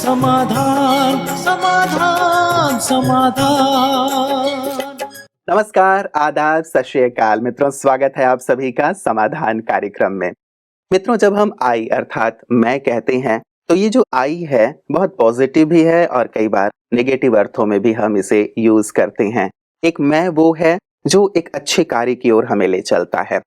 समाधान समाधान समाधान। नमस्कार, आदाब, सत श्री अकाल मित्रों, स्वागत है आप सभी का समाधान कार्यक्रम में। मित्रों, जब हम आई अर्थात मैं कहते हैं तो ये जो आई है बहुत पॉजिटिव भी है और कई बार नेगेटिव अर्थों में भी हम इसे यूज करते हैं। एक मैं वो है जो एक अच्छे कार्य की ओर हमें ले चलता है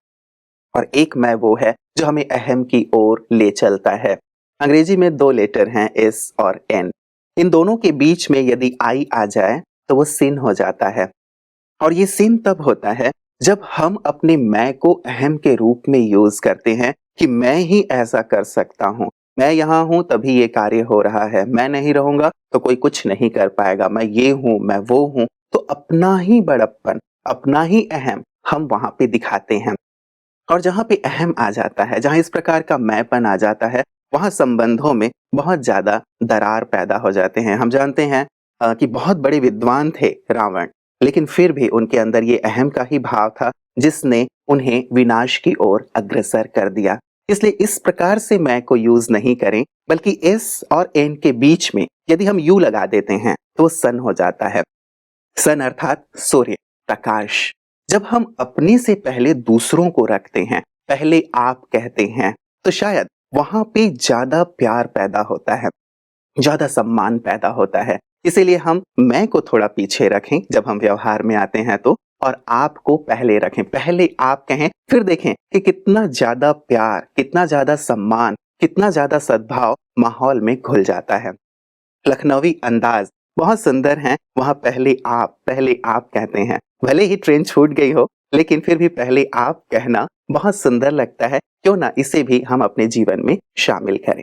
और एक मैं वो है जो हमें अहम की ओर ले चलता है। अंग्रेजी में दो लेटर हैं, एस और एन। इन दोनों के बीच में यदि आई आ जाए तो वो सिन हो जाता है और ये सिन तब होता है जब हम अपने मैं को अहम के रूप में यूज करते हैं कि मैं ही ऐसा कर सकता हूँ, मैं यहाँ हूँ तभी ये कार्य हो रहा है, मैं नहीं रहूंगा तो कोई कुछ नहीं कर पाएगा, मैं ये हूँ, मैं वो हूँ। तो अपना ही बड़प्पन, अपना ही अहम हम वहां पे दिखाते हैं और जहाँ पे अहम आ जाता है, जहाँ इस प्रकार का मैंपन आ जाता है, वहाँ संबंधों में बहुत ज्यादा दरार पैदा हो जाते हैं। हम जानते हैं कि बहुत बड़े विद्वान थे रावण, लेकिन फिर भी उनके अंदर ये अहम का ही भाव था जिसने उन्हें विनाश की ओर अग्रसर कर दिया। इसलिए इस प्रकार से मैं को यूज नहीं करें, बल्कि एस और एन के बीच में यदि हम यू लगा देते हैं तो वो सन हो जाता है। सन अर्थात सूर्य, प्रकाश। जब हम अपने से पहले दूसरों को रखते हैं, पहले आप कहते हैं, तो शायद वहां पे ज्यादा प्यार पैदा होता है, ज्यादा सम्मान पैदा होता है। इसीलिए हम मैं को थोड़ा पीछे रखें जब हम व्यवहार में आते हैं तो, और आप को पहले रखें, पहले आप कहें, फिर देखें कि कितना ज्यादा प्यार, कितना ज्यादा सम्मान, कितना ज्यादा सद्भाव माहौल में घुल जाता है। लखनवी अंदाज बहुत सुंदर है, वहां पहले आप कहते हैं। भले ही ट्रेन छूट गई हो, लेकिन फिर भी पहले आप कहना बहुत सुंदर लगता है। क्यों ना इसे भी हम अपने जीवन में शामिल करें।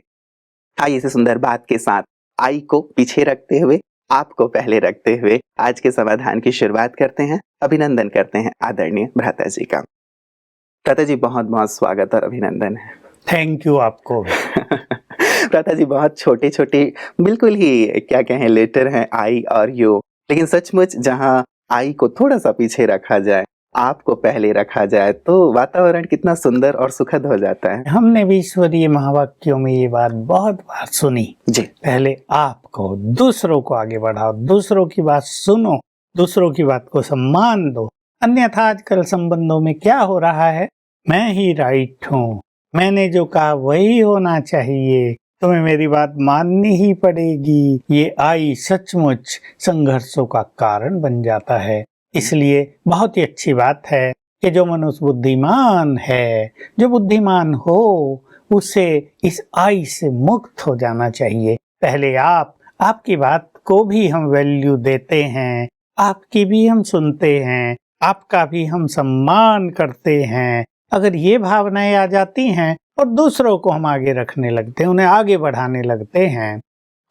आइए इस सुंदर बात के साथ आई को पीछे रखते हुए, आपको पहले रखते हुए आज के समाधान की शुरुआत करते हैं। अभिनंदन करते हैं आदरणीय भ्राता जी का। भ्राता जी, बहुत बहुत स्वागत और अभिनंदन है। थैंक यू आपको। भ्राता जी, बहुत छोटे छोटे बिल्कुल ही क्या कहें लेटर हैं आई और यू, लेकिन सचमुच जहां आई को थोड़ा सा पीछे रखा जाए, आपको पहले रखा जाए, तो वातावरण कितना सुंदर और सुखद हो जाता है। हमने भी ईश्वरीय महावाक्यों में ये बात बहुत बार सुनी जी। पहले आपको, दूसरों को आगे बढ़ाओ, दूसरों की बात सुनो, दूसरों की बात को सम्मान दो। अन्यथा आजकल संबंधों में क्या हो रहा है, मैं ही राइट हूँ, मैंने जो कहा वही होना चाहिए, तुम्हें मेरी बात माननी ही पड़ेगी। ये आई सचमुच संघर्षों का कारण बन जाता है। इसलिए बहुत ही अच्छी बात है कि जो मनुष्य बुद्धिमान है, जो बुद्धिमान हो, उसे इस आई से मुक्त हो जाना चाहिए। पहले आपकी बात को भी हम वैल्यू देते हैं, आपकी भी हम सुनते हैं, आपका भी हम सम्मान करते हैं। अगर ये भावनाएं आ जाती हैं और दूसरों को हम आगे रखने लगते हैं, उन्हें आगे बढ़ाने लगते हैं,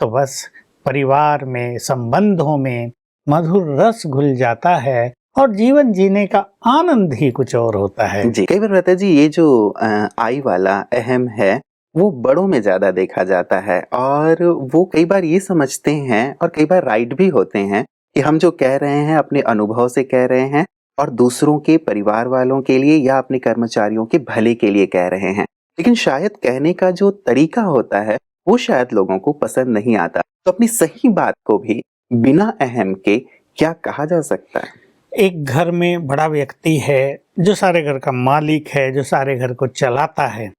तो बस परिवार में, संबंधों में मधुर रस घुल जाता है और जीवन जीने का आनंद ही कुछ और होता है। जी, कई बार भ्राता जी ये जो आई वाला अहम है वो बड़ों में ज्यादा देखा जाता है और वो कई बार ये समझते हैं और कई बार राइट भी होते हैं कि हम जो कह रहे हैं अपने अनुभव से कह रहे हैं और दूसरों के परिवार वालों के लिए या अपने कर्मचारियों के भले के लिए कह रहे हैं, लेकिन शायद कहने का जो तरीका होता है वो शायद लोगों को पसंद नहीं आता। तो अपनी सही बात को भी बिना अहम के क्या कहा जा सकता है? एक घर में बड़ा व्यक्ति है जो सारे घर का मालिक है, जो सारे घर को चलाता है,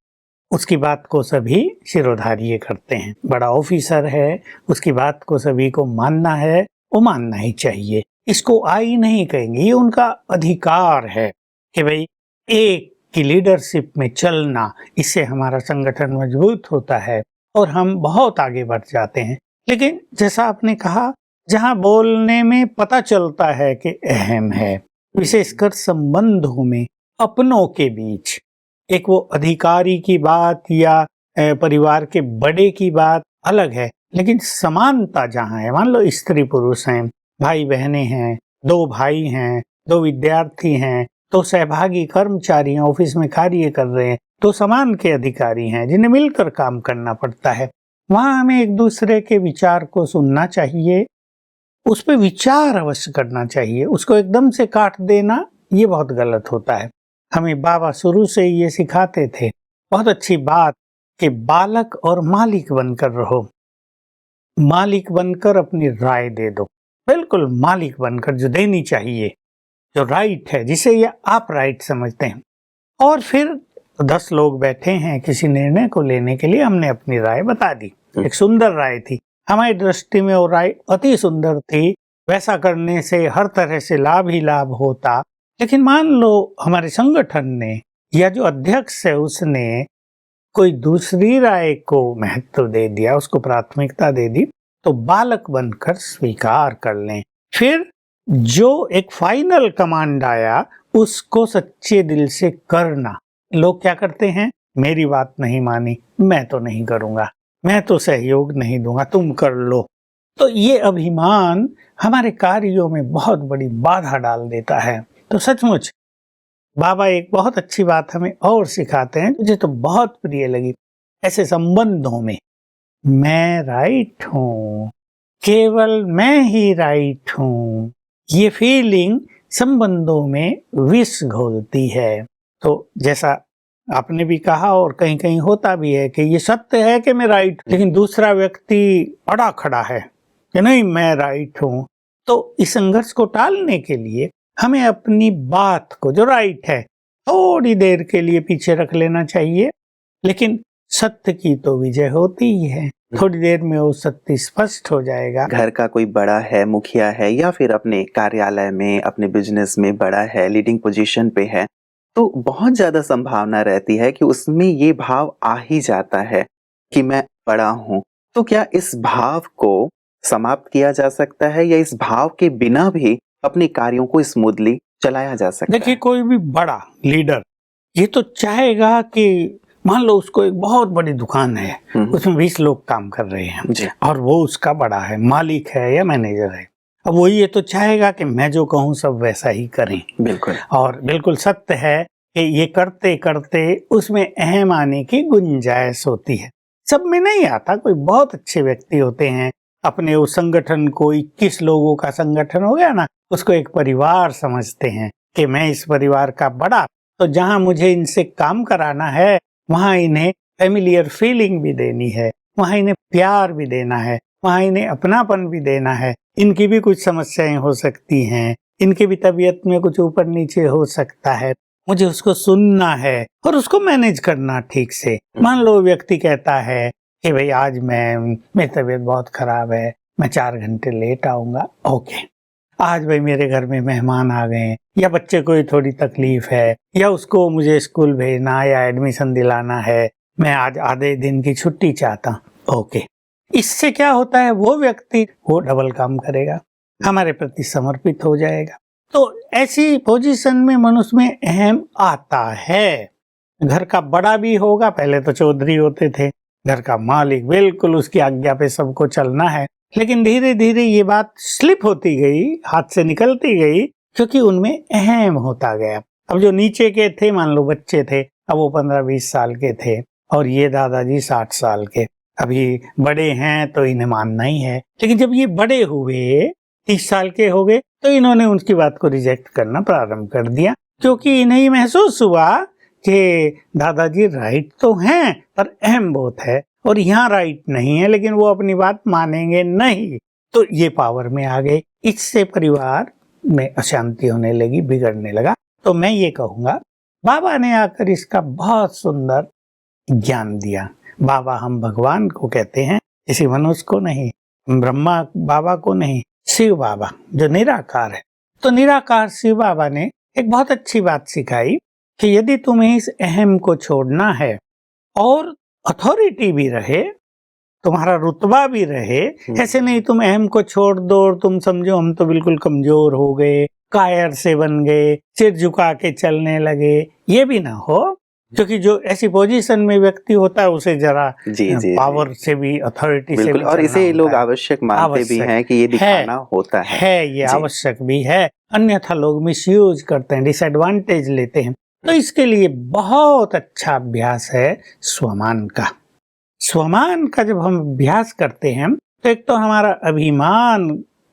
उसकी बात को सभी शिरोधार्य करते हैं। बड़ा ऑफिसर है, उसकी बात को सभी को मानना है, वो मानना ही चाहिए। इसको आई नहीं कहेंगे, ये उनका अधिकार है कि भाई एक की लीडरशिप में चलना, इससे हमारा संगठन मजबूत होता है और हम बहुत आगे बढ़ जाते हैं। लेकिन जैसा आपने कहा, जहां बोलने में पता चलता है कि अहम है, विशेषकर संबंधों में, अपनों के बीच, एक वो अधिकारी की बात या परिवार के बड़े की बात अलग है, लेकिन समानता जहां है, मान लो स्त्री पुरुष हैं, भाई बहनें हैं, दो भाई हैं, दो विद्यार्थी हैं, तो सहभागी कर्मचारी हैं, ऑफिस में कार्य कर रहे हैं, तो समान के अधिकारी हैं जिन्हें मिलकर काम करना पड़ता है। वहां हमें एक दूसरे के विचार को सुनना चाहिए, उस पर विचार अवश्य करना चाहिए। उसको एकदम से काट देना ये बहुत गलत होता है। हमें बाबा शुरू से ये सिखाते थे, बहुत अच्छी बात कि बालक और मालिक बनकर रहो। मालिक बनकर अपनी राय दे दो, बिल्कुल मालिक बनकर, जो देनी चाहिए, जो राइट है, जिसे ये आप राइट समझते हैं। और फिर 10 लोग बैठे हैं किसी निर्णय को लेने के लिए, हमने अपनी राय बता दी, एक सुंदर राय थी, हमारी दृष्टि में वो राय अति सुंदर थी, वैसा करने से हर तरह से लाभ ही लाभ होता। लेकिन मान लो हमारे संगठन ने या जो अध्यक्ष है उसने कोई दूसरी राय को महत्व दे दिया, उसको प्राथमिकता दे दी, तो बालक बनकर स्वीकार कर लें। फिर जो एक फाइनल कमांड आया उसको सच्चे दिल से करना। लोग क्या करते हैं, मेरी बात नहीं मानी, मैं तो नहीं करूंगा, मैं तो सहयोग नहीं दूंगा, तुम कर लो। तो ये अभिमान हमारे कार्यों में बहुत बड़ी बाधा डाल देता है। तो सचमुच बाबा एक बहुत अच्छी बात हमें और सिखाते हैं, मुझे तो बहुत प्रिय लगी। ऐसे संबंधों में मैं राइट हूँ, केवल मैं ही राइट हूँ, ये फीलिंग संबंधों में विष घोलती है। तो जैसा आपने भी कहा और कहीं कहीं होता भी है कि ये सत्य है कि मैं राइट, लेकिन दूसरा व्यक्ति अड़ा खड़ा है कि नहीं मैं राइट हूँ। तो इस संघर्ष को टालने के लिए हमें अपनी बात को, जो राइट है, थोड़ी देर के लिए पीछे रख लेना चाहिए। लेकिन सत्य की तो विजय होती ही है, थोड़ी देर में वो सत्य स्पष्ट हो जाएगा। घर का कोई बड़ा है, मुखिया है, या फिर अपने कार्यालय में, अपने बिजनेस में बड़ा है, लीडिंग पोजीशन पे है, तो बहुत ज्यादा संभावना रहती है कि उसमें ये भाव आ ही जाता है कि मैं बड़ा हूँ। तो क्या इस भाव को समाप्त किया जा सकता है, या इस भाव के बिना भी अपने कार्यों को स्मूथली चलाया जा सकता है? देखिए, कोई भी बड़ा लीडर ये तो चाहेगा कि मान लो उसको एक बहुत बड़ी दुकान है, उसमें 20 लोग काम कर रहे हैं और वो उसका बड़ा है, मालिक है या मैनेजर है। अब वो ये तो चाहेगा कि मैं जो कहूँ सब वैसा ही करें। बिल्कुल। और बिल्कुल सत्य है कि ये करते करते उसमें अहम आने की गुंजाइश होती है। सब में नहीं आता, कोई बहुत अच्छे व्यक्ति होते हैं, अपने उस संगठन को 21 लोगों का संगठन हो गया ना, उसको एक परिवार समझते हैं कि मैं इस परिवार का बड़ा, तो जहां मुझे इनसे काम कराना है वहां इन्हें फेमिलियर फीलिंग भी देनी है, वहां इन्हें प्यार भी देना है, वहां इन्हें अपनापन भी देना है। इनकी भी कुछ समस्याएं हो सकती हैं, इनकी भी तबीयत में कुछ ऊपर नीचे हो सकता है, मुझे उसको सुनना है और उसको मैनेज करना ठीक से। मान लो व्यक्ति कहता है कि भाई आज मेरी तबीयत बहुत खराब है, मैं 4 घंटे लेट आऊंगा। ओके, आज भाई मेरे घर में मेहमान आ गए, या बच्चे को थोड़ी तकलीफ है, या उसको मुझे स्कूल भेजना या एडमिशन दिलाना है, मैं आज आधे दिन की छुट्टी चाहता हूँ। ओके, इससे क्या होता है, वो व्यक्ति वो डबल काम करेगा, हमारे प्रति समर्पित हो जाएगा। तो ऐसी पोजीशन में मनुष्य में अहम आता है। घर का बड़ा भी होगा, पहले तो चौधरी होते थे, घर का मालिक, बिल्कुल उसकी आज्ञा पे सबको चलना है। लेकिन धीरे धीरे ये बात स्लिप होती गई, हाथ से निकलती गई, क्योंकि उनमें अहम होता गया। अब जो नीचे के थे, मान लो बच्चे थे, अब वो 15-20 साल के थे और ये दादाजी 60 साल के, अभी बड़े हैं तो इन्हें मानना ही है। लेकिन जब ये बड़े हुए, 30 साल के हो गए, तो इन्होंने उनकी बात को रिजेक्ट करना प्रारंभ कर दिया, क्योंकि इन्हें महसूस हुआ कि दादाजी राइट तो हैं पर अहम बहुत है और यहाँ राइट नहीं है, लेकिन वो अपनी बात मानेंगे नहीं। तो ये पावर में आ गए, इससे परिवार में अशांति होने लगी, बिगड़ने लगा। तो मैं ये कहूँगा, बाबा ने आकर इसका बहुत सुंदर ज्ञान दिया। बाबा हम भगवान को कहते हैं, किसी मनुष्य को नहीं, ब्रह्मा बाबा को नहीं, शिव बाबा जो निराकार है। तो निराकार शिव बाबा ने एक बहुत अच्छी बात सिखाई कि यदि तुम्हें इस अहम को छोड़ना है और अथॉरिटी भी रहे, तुम्हारा रुतबा भी रहे, ऐसे नहीं तुम अहम को छोड़ दो और तुम समझो हम तो बिल्कुल कमजोर हो गए, कायर से बन गए, सिर झुका के चलने लगे, ये भी ना हो। क्योंकि जो ऐसी पोजीशन में व्यक्ति होता है उसे जरा पावर से भी, अथॉरिटी से भी, और इसे लोग आवश्यक मानते भी हैं कि ये दिखाना होता है, ये आवश्यक भी है, अन्यथा लोग मिसयूज करते हैं, डिसएडवांटेज लेते हैं। तो इसके लिए बहुत अच्छा अभ्यास है स्वमान का। स्वमान का जब हम अभ्यास करते हैं तो एक तो हमारा अभिमान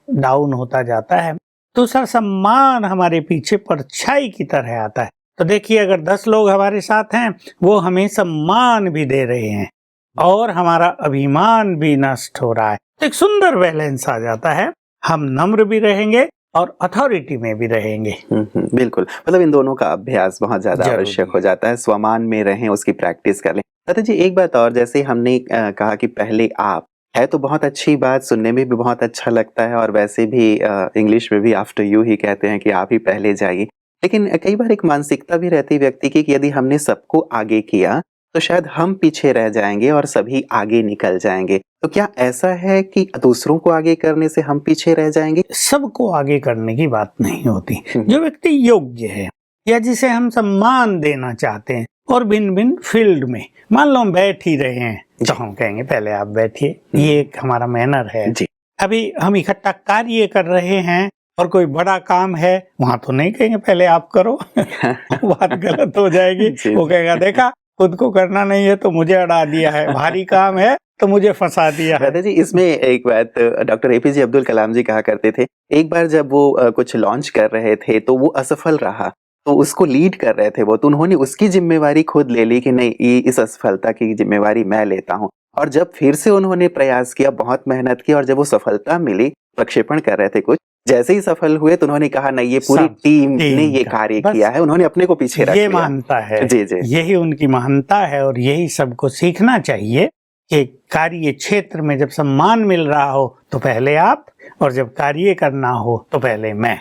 डाउन होता जाता है, दूसरा सम्मान हमारे पीछे परछाई की तरह आता है। तो देखिए, अगर 10 लोग हमारे साथ हैं, वो हमें सम्मान भी दे रहे हैं और हमारा अभिमान भी नष्ट हो रहा है। तो एक सुंदर बैलेंस आ जाता है, हम नम्र भी रहेंगे और अथॉरिटी में भी रहेंगे। बिल्कुल, मतलब इन दोनों का अभ्यास बहुत ज्यादा जरूरी आवश्यक हो जाता है, स्वमान में रहें, उसकी प्रैक्टिस कर लें। दादा जी एक बात और, जैसे हमने कहा कि पहले आप, है तो बहुत अच्छी बात, सुनने में भी बहुत अच्छा लगता है और वैसे भी इंग्लिश में भी आफ्टर यू ही कहते हैं कि आप ही पहले जाइए। लेकिन कई बार एक मानसिकता भी रहती है व्यक्ति की कि यदि हमने सबको आगे किया तो शायद हम पीछे रह जाएंगे और सभी आगे निकल जाएंगे। तो क्या ऐसा है कि दूसरों को आगे करने से हम पीछे रह जाएंगे? सबको आगे करने की बात नहीं होती। जो व्यक्ति योग्य है या जिसे हम सम्मान देना चाहते हैं और भिन्न भिन्न फील्ड में, मान लो हम बैठ ही रहे हैं तो हम कहेंगे पहले आप बैठिए, ये एक हमारा मैनर है। अभी हम इकट्ठा कार्य कर रहे हैं और कोई बड़ा काम है, वहां तो नहीं कहेंगे पहले आप करो बात गलत हो जाएगी। वो कहेगा देखा खुद को करना नहीं है तो मुझे अड़ा दिया है, भारी काम है तो मुझे फंसा दिया है। दादा जी इसमें एक बात डॉक्टर एपीजे अब्दुल कलाम जी कहा करते थे, एक बार जब वो कुछ लॉन्च कर रहे थे तो वो असफल रहा, तो उसको लीड कर रहे थे वो, तो उन्होंने उसकी जिम्मेवारी खुद ले ली कि नहीं, ये इस असफलता की जिम्मेवारी मैं लेता हूँ। और जब फिर से उन्होंने प्रयास किया, बहुत मेहनत की, और जब वो सफलता मिली, प्रक्षेपण कर रहे थे कुछ, जैसे ही सफल हुए तो उन्होंने कहा नहीं, ये पूरी टीम ने ये कार्य किया है, उन्होंने अपने को पीछे रख लिया। ये मानता है, जी जी, यही उनकी महानता है और यही सबको सीखना चाहिए कि कार्य क्षेत्र में जब सम्मान मिल रहा हो तो पहले आप, और जब कार्य करना हो तो पहले मैं।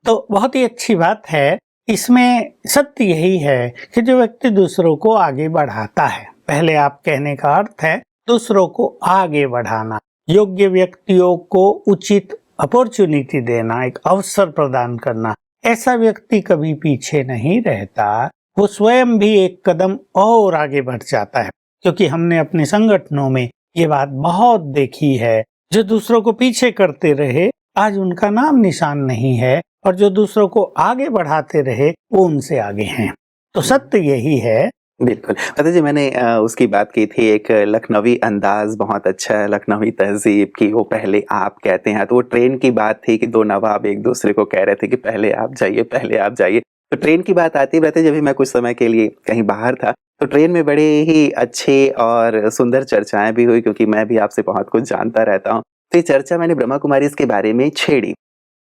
तो बहुत ही अच्छी बात है। इसमें सत्य यही है कि जो व्यक्ति दूसरों को आगे बढ़ाता है, पहले आप कहने का अर्थ है दूसरों को आगे बढ़ाना, योग्य व्यक्तियों को उचित अपॉर्चुनिटी देना, एक अवसर प्रदान करना। ऐसा व्यक्ति कभी पीछे नहीं रहता, वो स्वयं भी एक कदम और आगे बढ़ जाता है। क्योंकि हमने अपने संगठनों में ये बात बहुत देखी है, जो दूसरों को पीछे करते रहे आज उनका नाम निशान नहीं है, और जो दूसरों को आगे बढ़ाते रहे वो उनसे आगे हैं। तो सत्य यही है। बिल्कुल दादा जी, मैंने उसकी बात की थी, एक लखनवी अंदाज बहुत अच्छा है, लखनवी तहजीब की, वो पहले आप कहते हैं। तो वो ट्रेन की बात थी कि दो नवाब एक दूसरे को कह रहे थे कि पहले आप जाइए, पहले आप जाइए। तो ट्रेन की बात आती रहती, जब भी मैं कुछ समय के लिए कहीं बाहर था तो ट्रेन में बड़े ही अच्छे और सुंदर चर्चाएं भी हुई, क्योंकि मैं भी आपसे बहुत कुछ जानता रहता हूँ। तो ये चर्चा मैंने ब्रह्मा कुमारी के बारे में छेड़ी,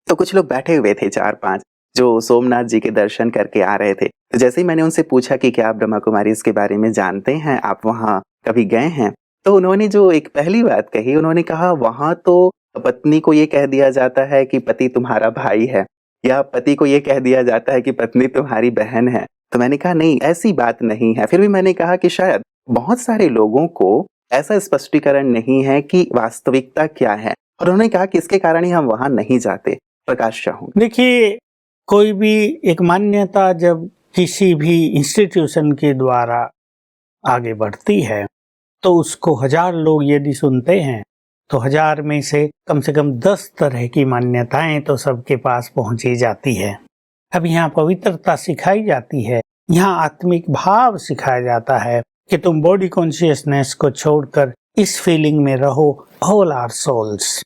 तो कुछ लोग बैठे हुए थे 4-5 जो सोमनाथ जी के दर्शन करके आ रहे थे। तो जैसे ही मैंने उनसे पूछा कि क्या आप ब्रह्मा कुमारी इसके बारे में जानते हैं, आप वहाँ कभी गए हैं, तो उन्होंने जो एक पहली बात कही, उन्होंने कहा वहाँ तो पत्नी को ये कह दिया जाता है कि पति तुम्हारा भाई है, या पति को ये कह दिया जाता है कि पत्नी तुम्हारी बहन है। तो मैंने कहा नहीं, ऐसी बात नहीं है। फिर भी मैंने कहा कि शायद बहुत सारे लोगों को ऐसा स्पष्टीकरण नहीं है कि वास्तविकता क्या है, और उन्होंने कहा कि इसके कारण ही हम वहां नहीं जाते। प्रकाश चाहूंगा। देखिए, कोई भी एक मान्यता जब किसी भी इंस्टीट्यूशन के द्वारा आगे बढ़ती है तो उसको 1000 लोग यदि सुनते हैं तो 1000 में से कम 10 तरह की मान्यताएं तो सबके पास पहुंची जाती है। अब यहाँ पवित्रता सिखाई जाती है, यहाँ आत्मिक भाव सिखाया जाता है कि तुम बॉडी कॉन्शियसनेस को छोड़कर इस फीलिंग में रहो, ऑल आर सोल्स।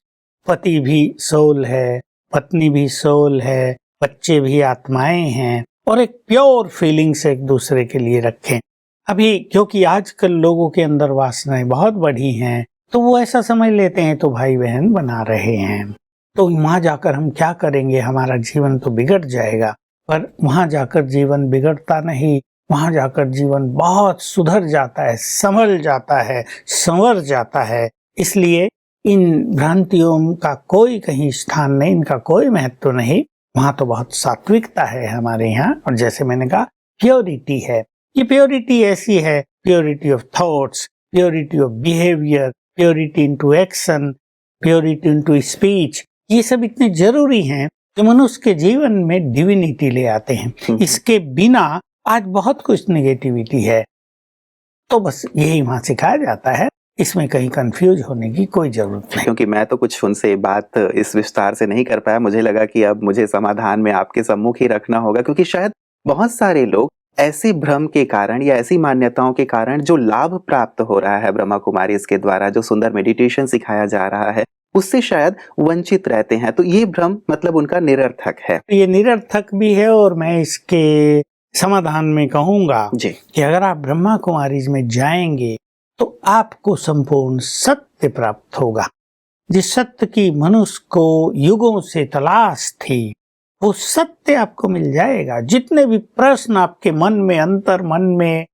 पति भी सोल है, पत्नी भी सोल है, बच्चे भी आत्माएं हैं, और एक प्योर फीलिंग से एक दूसरे के लिए रखें। अभी क्योंकि आजकल लोगों के अंदर वासनाएं बहुत बढ़ी हैं, तो वो ऐसा समझ लेते हैं तो भाई बहन बना रहे हैं, तो वहां जाकर हम क्या करेंगे, हमारा जीवन तो बिगड़ जाएगा। पर वहां जाकर जीवन बिगड़ता नहीं, वहां जाकर जीवन बहुत सुधर जाता है, संभल जाता है, संवर जाता है। इसलिए इन भ्रांतियों का कोई कहीं स्थान नहीं, इनका कोई महत्व नहीं। वहां तो बहुत सात्विकता है हमारे यहाँ, और जैसे मैंने कहा प्योरिटी है। ये प्योरिटी ऐसी है, purity of thoughts, purity of behaviour, purity into action, purity into speech, ये सब इतने जरूरी हैं कि मनुष्य के जीवन में डिविनिटी ले आते हैं। इसके बिना आज बहुत कुछ नेगेटिविटी है, तो बस यही वहां सिखाया जाता है। इसमें कहीं कंफ्यूज होने की कोई जरूरत नहीं। क्योंकि मैं तो कुछ उनसे बात इस विस्तार से नहीं कर पाया, मुझे लगा कि अब मुझे समाधान में आपके सम्मुख ही रखना होगा, क्योंकि शायद बहुत सारे लोग ऐसे भ्रम के कारण या ऐसी मान्यताओं के कारण जो लाभ प्राप्त हो रहा है ब्रह्मा कुमारी इसके द्वारा, जो सुंदर मेडिटेशन सिखाया जा रहा है, उससे शायद वंचित रहते हैं। तो ये भ्रम मतलब उनका निरर्थक है। ये निरर्थक भी है, और मैं इसके समाधान में कहूंगा जी कि अगर आप ब्रह्मा कुमारी में जाएंगे तो आपको संपूर्ण सत्य प्राप्त होगा। जिस सत्य की मनुष्य को युगों से तलाश थी, वो सत्य आपको मिल जाएगा। जितने भी प्रश्न आपके मन में, अंतर मन में,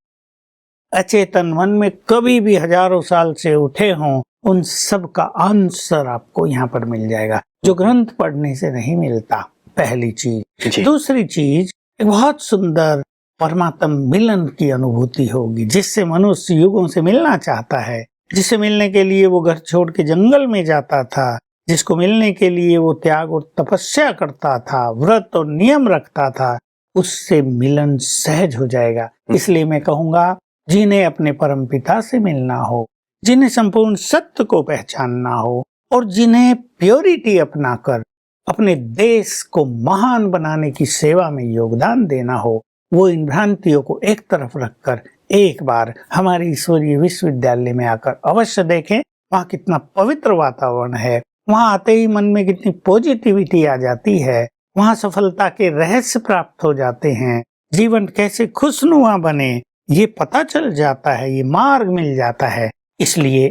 अचेतन मन में कभी भी हजारों साल से उठे हों, उन सब का आंसर आपको यहाँ पर मिल जाएगा, जो ग्रंथ पढ़ने से नहीं मिलता। पहली चीज। दूसरी चीज, एक बहुत सुंदर परमात्म मिलन की अनुभूति होगी, जिससे मनुष्य युगों से मिलना चाहता है, जिससे मिलने के लिए वो घर छोड़ के जंगल में जाता था, जिसको मिलने के लिए वो त्याग और तपस्या करता था, व्रत और नियम रखता था, उससे मिलन सहज हो जाएगा। इसलिए मैं कहूँगा, जिन्हें अपने परम पिता से मिलना हो, जिन्हें संपूर्ण सत्य को पहचानना हो और जिन्हें प्योरिटी अपनाकर अपने देश को महान बनाने की सेवा में योगदान देना हो, वो इन भ्रांतियों को एक तरफ रखकर एक बार हमारे ईश्वरीय विश्वविद्यालय में आकर अवश्य देखें। वहाँ कितना पवित्र वातावरण है, वहाँ आते ही मन में कितनी पॉजिटिविटी आ जाती है, वहाँ सफलता के रहस्य प्राप्त हो जाते हैं, जीवन कैसे खुशनुमा बने ये पता चल जाता है, ये मार्ग मिल जाता है। इसलिए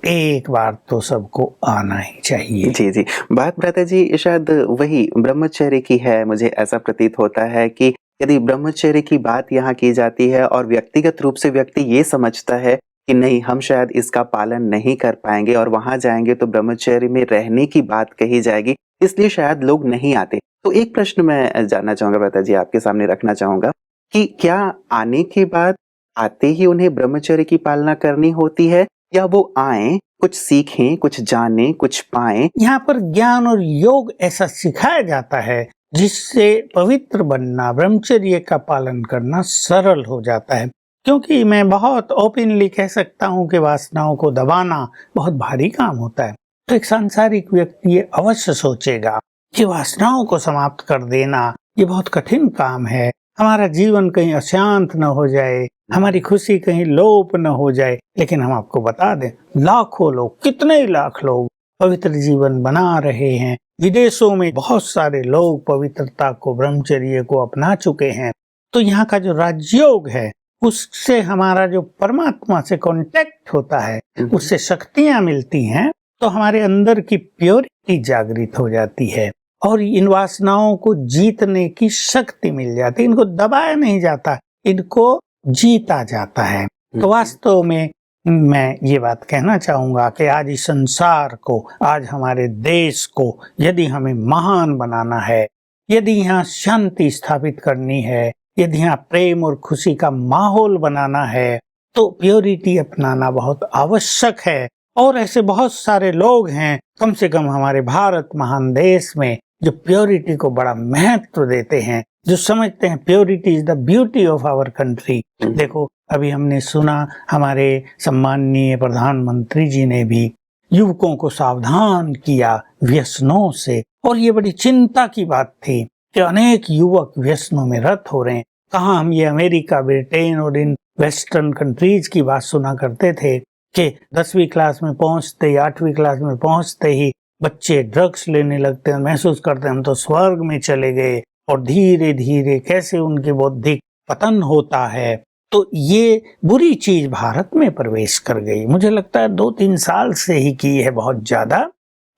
एक बार तो सबको आना ही चाहिए। जी जी, बात भ्राता जी शायद वही ब्रह्मचर्य की है। मुझे ऐसा प्रतीत होता है कि यदि ब्रह्मचर्य की बात यहाँ की जाती है और व्यक्तिगत रूप से व्यक्ति ये समझता है कि नहीं, हम शायद इसका पालन नहीं कर पाएंगे और वहां जाएंगे तो ब्रह्मचर्य में रहने की बात कही जाएगी, इसलिए शायद लोग नहीं आते। तो एक प्रश्न मैं जानना चाहूंगा भ्राता जी, आपके सामने रखना चाहूंगा कि क्या आने के बाद आते ही उन्हें ब्रह्मचर्य की पालना करनी होती है, या वो आए, कुछ सीखें, कुछ जानें, कुछ पाएं? यहाँ पर ज्ञान और योग ऐसा सिखाया जाता है जिससे पवित्र बनना, ब्रह्मचर्य का पालन करना सरल हो जाता है। क्योंकि मैं बहुत ओपनली कह सकता हूँ कि वासनाओं को दबाना बहुत भारी काम होता है। तो एक सांसारिक व्यक्ति ये अवश्य सोचेगा कि वासनाओं को समाप्त कर देना ये बहुत कठिन काम है, हमारा जीवन कहीं अशांत न हो जाए, हमारी खुशी कहीं लोप न हो जाए। लेकिन हम आपको बता दें, लाखों लोग, कितने ही लाख लोग पवित्र जीवन बना रहे हैं। विदेशों में बहुत सारे लोग पवित्रता को, ब्रह्मचर्य को अपना चुके हैं। तो यहाँ का जो राजयोग है, उससे हमारा जो परमात्मा से कांटेक्ट होता है, उससे शक्तियां मिलती हैं, तो हमारे अंदर की प्योरिटी जागृत हो जाती है और इन वासनाओं को जीतने की शक्ति मिल जाती है। इनको दबाया नहीं जाता, इनको जीता जाता है। तो वास्तव में मैं ये बात कहना चाहूंगा कि आज इस संसार को, आज हमारे देश को यदि हमें महान बनाना है, यदि यहाँ शांति स्थापित करनी है, यदि यहाँ प्रेम और खुशी का माहौल बनाना है, तो प्योरिटी अपनाना बहुत आवश्यक है। और ऐसे बहुत सारे लोग हैं, कम से कम हमारे भारत महान देश में, जो प्योरिटी को बड़ा महत्व देते हैं, जो समझते हैं purity is the beauty of our country. देखो, अभी हमने सुना हमारे सम्माननीय प्रधानमंत्री जी ने भी युवकों को सावधान किया व्यसनों से, और ये बड़ी चिंता की बात थी कि अनेक युवक व्यसनों में रत हो रहे हैं। कहाँ हम ये अमेरिका, ब्रिटेन और इन वेस्टर्न कंट्रीज की बात सुना करते थे कि 10वीं क्लास में पहुंचते ही, 8वीं क्लास में पहुंचते ही बच्चे ड्रग्स लेने लगते हैं, महसूस करते हैं हम तो स्वर्ग में चले गए, और धीरे धीरे कैसे उनके बौद्धिक पतन होता है। तो ये बुरी चीज भारत में प्रवेश कर गई, मुझे लगता है 2-3 साल से ही की है बहुत ज्यादा।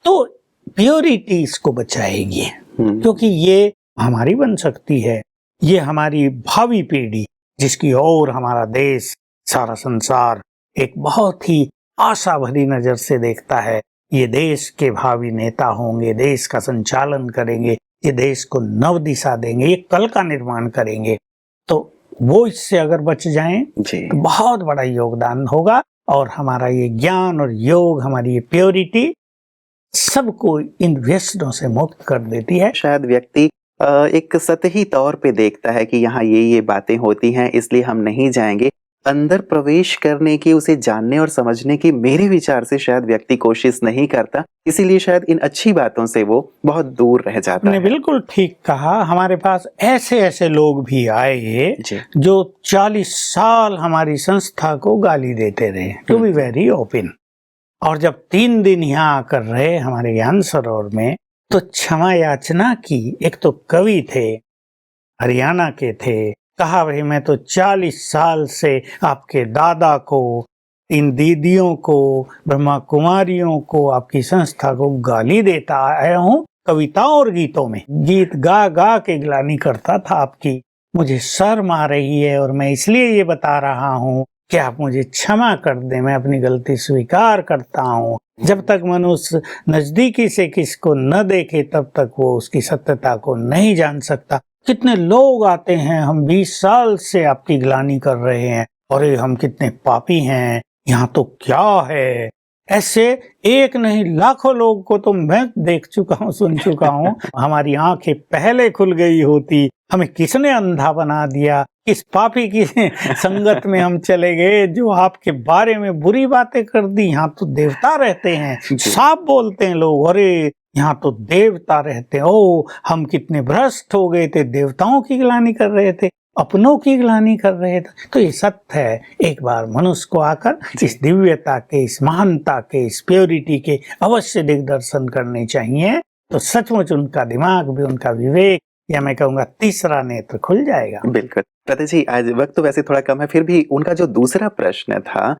तो प्योरिटी इसको बचाएगी, क्योंकि ये हमारी बन सकती है, ये हमारी भावी पीढ़ी, जिसकी ओर हमारा देश, सारा संसार एक बहुत ही आशा भरी नजर से देखता है। ये देश के भावी नेता होंगे, देश का संचालन करेंगे, ये देश को नव दिशा देंगे, ये कल का निर्माण करेंगे। तो वो इससे अगर बच जाएं तो बहुत बड़ा योगदान होगा, और हमारा ये ज्ञान और योग, हमारी ये प्योरिटी सबको इन व्यसनों से मुक्त कर देती है। शायद व्यक्ति एक सतही तौर पे देखता है कि यहाँ ये बातें होती हैं, इसलिए हम नहीं जाएंगे। अंदर प्रवेश करने की, उसे जानने और समझने की मेरे विचार से शायद व्यक्ति कोशिश नहीं करता, इसीलिए शायद इन अच्छी बातों से वो बहुत दूर रह जाता है। बिल्कुल ठीक कहा। हमारे पास ऐसे ऐसे लोग भी आए जो 40 साल हमारी संस्था को गाली देते रहे, टू बी वेरी ओपन, और जब 3 दिन यहाँ आकर रहे हमारे ज्ञान सरोवर में, तो क्षमा याचना की। एक तो कवि थे, हरियाणा के थे, कहा भाई मैं तो 40 साल से आपके दादा को इन दीदियों को, ब्रह्मा कुमारियों को, आपकी संस्था को गाली देता आया हूँ कविताओं और गीतों में। गीत गा गा के ग्लानि करता था आपकी। मुझे शर्म आ रही है और मैं इसलिए ये बता रहा हूँ कि आप मुझे क्षमा कर दें, मैं अपनी गलती स्वीकार करता हूँ। जब तक मनुष्य नजदीकी से किसको न देखे तब तक वो उसकी सत्यता को नहीं जान सकता। कितने लोग आते हैं, हम 20 साल से आपकी ग्लानि कर रहे हैं, अरे हम कितने पापी हैं, यहाँ तो क्या है। ऐसे एक नहीं लाखों लोग को तो मैं देख चुका हूँ, सुन चुका हूँ। हमारी आंखें पहले खुल गई होती, हमें किसने अंधा बना दिया, किस पापी की संगत में हम चले गए जो आपके बारे में बुरी बातें कर दी। यहाँ तो देवता रहते हैं, साफ बोलते हैं लोग, अरे यहाँ तो देवता रहते हैं। ओ हम कितने भ्रष्ट हो गए थे, देवताओं की ग्लानि कर रहे थे, अपनों की ग्लानि कर रहे थे। तो ये सत्य है, एक बार मनुष्य को आकर इस दिव्यता के, इस महानता के, इस प्योरिटी के अवश्य दिग्दर्शन करने चाहिए। तो सचमुच उनका दिमाग भी, उनका विवेक, या मैं कहूँगा तीसरा नेत्र खुल जाएगा। बिल्कुल प्रता जी, आज वक्त तो वैसे थोड़ा कम है, फिर भी उनका जो दूसरा प्रश्न था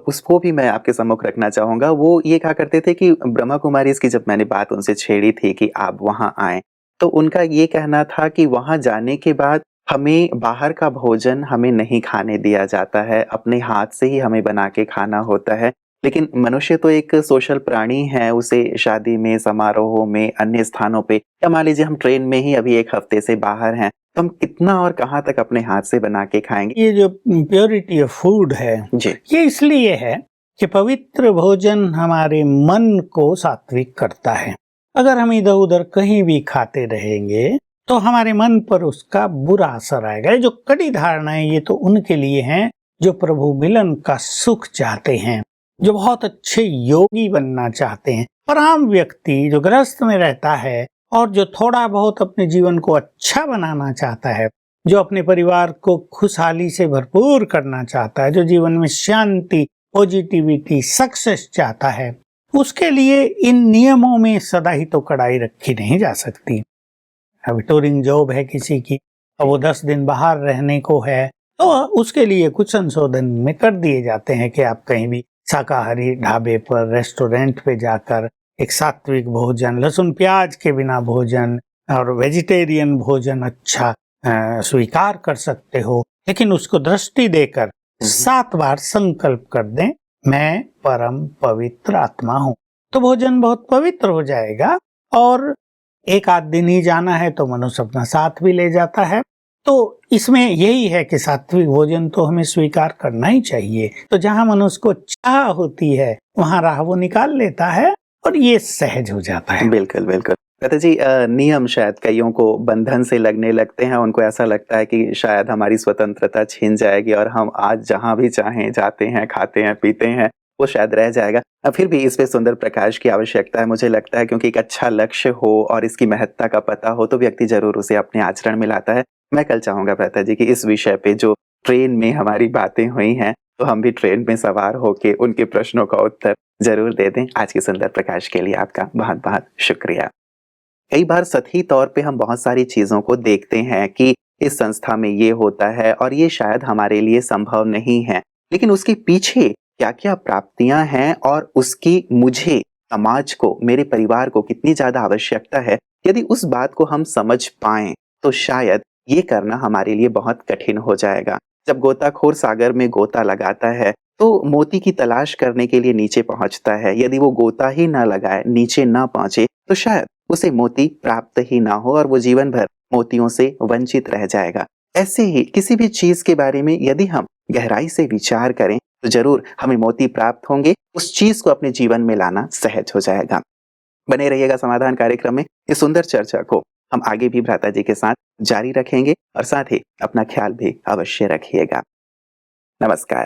उसको भी मैं आपके सम्मुख रखना चाहूंगा। वो ये कहा करते थे कि ब्रह्मा कुमारी की जब मैंने बात उनसे छेड़ी थी कि आप वहां आए, तो उनका ये कहना था कि वहां जाने के बाद हमें बाहर का भोजन हमें नहीं खाने दिया जाता है, अपने हाथ से ही हमें बना के खाना होता है। लेकिन मनुष्य तो एक सोशल प्राणी है, उसे शादी में, समारोहों में, अन्य स्थानों पे, या मान लीजिए हम ट्रेन में ही अभी 1 हफ्ते से बाहर हैं, तो हम कितना और कहाँ तक अपने हाथ से बना के खाएंगे। ये जो प्योरिटी ऑफ फूड है जी, ये इसलिए है कि पवित्र भोजन हमारे मन को सात्विक करता है। अगर हम इधर उधर कहीं भी खाते रहेंगे तो हमारे मन पर उसका बुरा असर आएगा। ये जो कड़ी धारणा है ये तो उनके लिए है जो प्रभु मिलन का सुख चाहते हैं, जो बहुत अच्छे योगी बनना चाहते हैं। और आम व्यक्ति जो गृहस्थ में रहता है और जो थोड़ा बहुत अपने जीवन को अच्छा बनाना चाहता है, जो अपने परिवार को खुशहाली से भरपूर करना चाहता है, जो जीवन में शांति, पॉजिटिविटी, सक्सेस चाहता है, उसके लिए इन नियमों में सदा ही तो कड़ाई रखी नहीं जा सकती। अभी टूरिंग जॉब है किसी की और वो 10 दिन बाहर रहने को है, तो उसके लिए कुछ संशोधन में कर दिए जाते हैं कि आप कहीं भी शाकाहारी ढाबे पर, रेस्टोरेंट पे जाकर एक सात्विक भोजन, लहसुन प्याज के बिना भोजन और वेजिटेरियन भोजन अच्छा स्वीकार कर सकते हो। लेकिन उसको दृष्टि देकर 7 बार संकल्प कर दें, मैं परम पवित्र आत्मा हूँ, तो भोजन बहुत पवित्र हो जाएगा। और 1 आध दिन ही जाना है तो मनुष्य अपना साथ भी ले जाता है। तो इसमें यही है कि सात्विक भोजन तो हमें स्वीकार करना ही चाहिए। तो जहाँ मनुष्य को चाह होती है वहाँ राह वो निकाल लेता है और ये सहज हो जाता है। बिल्कुल बिल्कुल प्रता जी, नियम शायद कईयों को बंधन से लगने लगते हैं, उनको ऐसा लगता है कि शायद हमारी स्वतंत्रता छिन जाएगी और हम आज जहाँ भी चाहें जाते हैं, खाते हैं, पीते हैं, वो शायद रह जाएगा। फिर भी इस पे सुंदर प्रकाश की आवश्यकता है, मुझे लगता है, क्योंकि एक अच्छा लक्ष्य हो और इसकी महत्ता का पता हो तो व्यक्ति जरूर उसे अपने आचरण में लाता है। मैं कल चाहूंगा प्रता जी कि इस विषय पे जो ट्रेन में हमारी बातें हुई हैं, तो हम भी ट्रेन में सवार होके उनके प्रश्नों का उत्तर जरूर दे दें। आज के सुंदर प्रकाश के लिए आपका बहुत बहुत शुक्रिया। कई बार सतही तौर पे हम बहुत सारी चीजों को देखते हैं कि इस संस्था में ये होता है और ये शायद हमारे लिए संभव नहीं है, लेकिन उसके पीछे क्या क्या प्राप्तियां हैं और उसकी मुझे, समाज को, मेरे परिवार को कितनी ज्यादा आवश्यकता है, यदि उस बात को हम समझ पाएं तो शायद ये करना हमारे लिए बहुत कठिन हो जाएगा। जब गोताखोर सागर में गोता लगाता है तो मोती की तलाश करने के लिए नीचे पहुंचता है, यदि वो गोता ही ना लगाए, नीचे ना पहुंचे, तो शायद उसे मोती प्राप्त ही ना हो और वो जीवन भर मोतियों से वंचित रह जाएगा। ऐसे ही किसी भी चीज के बारे में यदि हम गहराई से विचार करें तो जरूर हमें मोती प्राप्त होंगे, उस चीज को अपने जीवन में लाना सहज हो जाएगा। बने रहिएगा समाधान कार्यक्रम में। इस सुंदर चर्चा को हम आगे भी भ्राता जी के साथ जारी रखेंगे और साथ ही अपना ख्याल भी अवश्य रखिएगा। नमस्कार।